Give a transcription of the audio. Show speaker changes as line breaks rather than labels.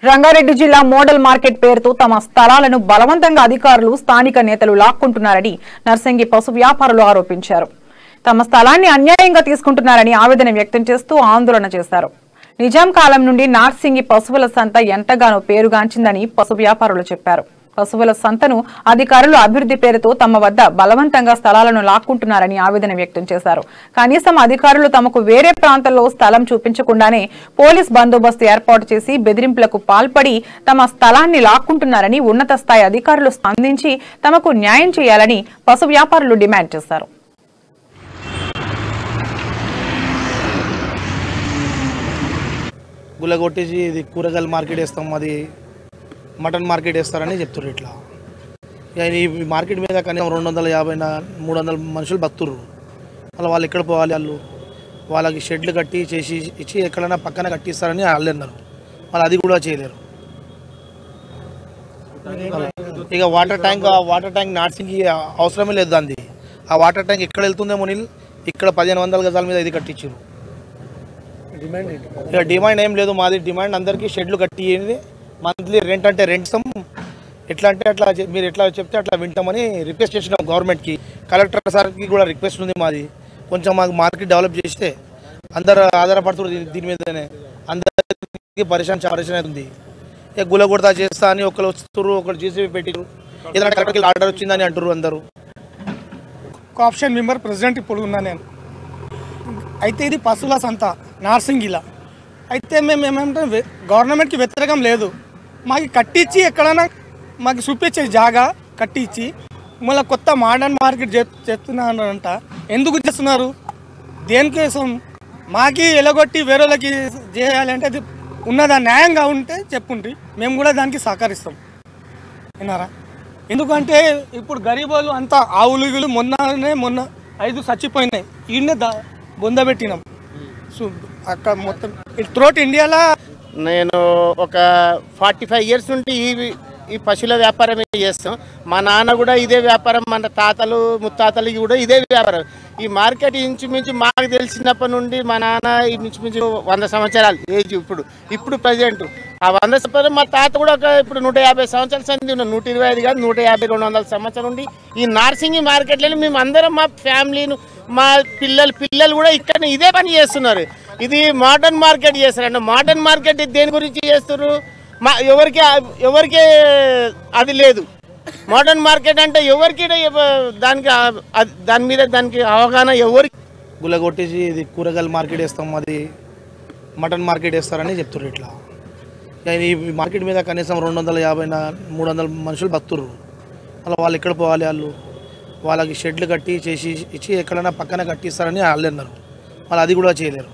రంగారెడ్డి జిల్లా model market పేరుతో తమ స్థలాలను బలవంతంగా అధికారులు స్థానిక నేతలు లాక్కుంటున్నారని నర్సింగి పశు వ్యాపారులు ఆరోపించారు. తమ స్థలాన్ని అన్యాయంగా తీసుకుంటున్నారని ఆవేదన వ్యక్తం చేస్తూ ఆందోళన చేశారు. నిజాం కాలం నుండి నార్సింగి పశువుల సంత ఎంతగానో పేరుగాంచిందని పశు వ్యాపారులు చెప్పారు. పశువుల సంతను అధికారులు అభివృద్ధి పేరుతో తమ వద్ద బలవంతంగా స్థలాలను లాక్కుంటున్నారని ఆవేదన వ్యక్తం చేశారు. కనీసం అధికారులు తమకు వేరే ప్రాంతాల్లో స్థలం చూపించకుండానే పోలీస్ బందోబస్తు ఏర్పాటు చేసి బెదిరింపులకు పాల్పడి తమ స్థలాన్ని లాక్కుంటున్నారని ఉన్నత స్థాయి అధికారులు స్పందించి తమకు న్యాయం చేయాలని పశు వ్యాపారులు డిమాండ్ చేశారు.
గుల్లగొట్టేసి ఇది కూరగాయల మార్కెట్ వేస్తాం, అది మటన్ మార్కెట్ వేస్తారని చెప్తున్నారు. ఇట్లా ఈ మార్కెట్ మీద కనీసం 250-300 మనుషులు బతుర్రు. అలా వాళ్ళు ఎక్కడ పోవాలి? వాళ్ళకి షెడ్లు కట్టి చేసి ఇచ్చి ఎక్కడైనా పక్కన కట్టిస్తారని వాళ్ళు అన్నారు. వాళ్ళు అది కూడా చేయలేరు. ఇక వాటర్ ట్యాంక్ నార్సింగ్కి అవసరమే లేదు. దాన్ని ఆ వాటర్ ట్యాంక్ ఎక్కడ వెళ్తుందేమో నీళ్ళు ఇక్కడ 1500 గజాల మీద ఇది కట్టించారు. ఇక డిమాండ్ ఏం లేదు. మాది డిమాండ్ అందరికీ షెడ్లు కట్టి మంత్లీ రెంట్ అంటే రెంట్ ఇస్తాం, ఎట్లా అంటే అట్లా మీరు ఎట్లా చెప్తే అట్లా వింటామని రిక్వెస్ట్ చేసినాం గవర్నమెంట్కి. కలెక్టర్ సార్కి కూడా రిక్వెస్ట్ ఉంది మాది. కొంచెం మాకు మార్కెట్ డెవలప్ చేస్తే అందరు ఆధారపడుతున్నారు దీని మీదనే. అందరికీ పరిశ్రమ అవుతుంది. ఇక గులగొడతా చేస్తా అని ఒకరు వస్తున్నారు, ఒకరు జీసీబీ పెట్టారు, ఏదైనా కలెక్టర్కి ఆర్డర్ వచ్చిందని అంటారు అందరూ.
కోఆప్షన్ మెంబర్ ప్రెసిడెంట్ ఇప్పుడు ఉన్నా నేను. అయితే ఇది పశువుల సంత నార్సింగిలా. అయితే మేము ఏమంటే గవర్నమెంట్కి వ్యతిరేకం లేదు. మాకు కట్టించి ఎక్కడైనా మాకు చూపించే జాగా కట్టించి మళ్ళీ కొత్త మోడర్న్ మార్కెట్ చేస్తున్నారంట. ఎందుకు చేస్తున్నారు? దేనికోసం? మాకి ఎలగొట్టి వేరే వాళ్ళకి చేయాలంటే అది ఉన్నదా న్యాయంగా ఉంటే చెప్పుండ్రి, మేము కూడా దానికి సహకరిస్తాం. విన్నారా? ఎందుకంటే ఇప్పుడు గరీబోళ్ళు అంతా ఆవులు మొన్న 5 చచ్చిపోయినాయి. ఈయన్నే బొందబెట్టినాం. అక్కడ మొత్తం త్రోట్ ఇండియాలో
నేను ఒక 45 ఇయర్స్ నుండి ఈ పశువుల వ్యాపారం చేస్తాం. మా నాన్న కూడా ఇదే వ్యాపారం, మన తాతలు ముత్తాతలు కూడా ఇదే వ్యాపారం. ఈ మార్కెట్ ఇంచుమించు మాకు తెలిసినప్పటి నుండి మా నాన్న ఇంచుమించు 100 సంవత్సరాలు ఏజ్. ఇప్పుడు ప్రజెంట్ ఆ 100 సంవత్సరాలు మా తాత కూడా ఇప్పుడు 150 సంవత్సరాల సంది ఉన్నాం. 125 కాదు, 150-200 సంవత్సరాలు నుండి ఈ నార్సింగి మార్కెట్లలో మేము అందరం మా ఫ్యామిలీను మా పిల్లలు కూడా ఇక్కడ ఇదే పని చేస్తున్నారు. ఇది మోడర్న్ మార్కెట్ చేస్తారండి. మోడర్న్ మార్కెట్ దేని గురించి చేస్తారు? ఎవరికి అది లేదు. మోడర్న్ మార్కెట్ అంటే ఎవరికి దాని మీద అవగాహన ఎవరికి.
గుల్లగొట్టేసి ఇది కూరగాయల మార్కెట్ వేస్తాం, అది మటన్ మార్కెట్ వేస్తారని చెప్తున్నారు. ఇట్లా ఈ మార్కెట్ మీద కనీసం 250-300 మనుషులు బతుర్రు. అలా వాళ్ళు ఎక్కడ పోవాలి? వాళ్ళకి షెడ్లు కట్టి చేసి ఇచ్చి ఎక్కడైనా పక్కన కట్టిస్తారని వాళ్ళు అన్నారు. వాళ్ళు అది కూడా చేయలేరు.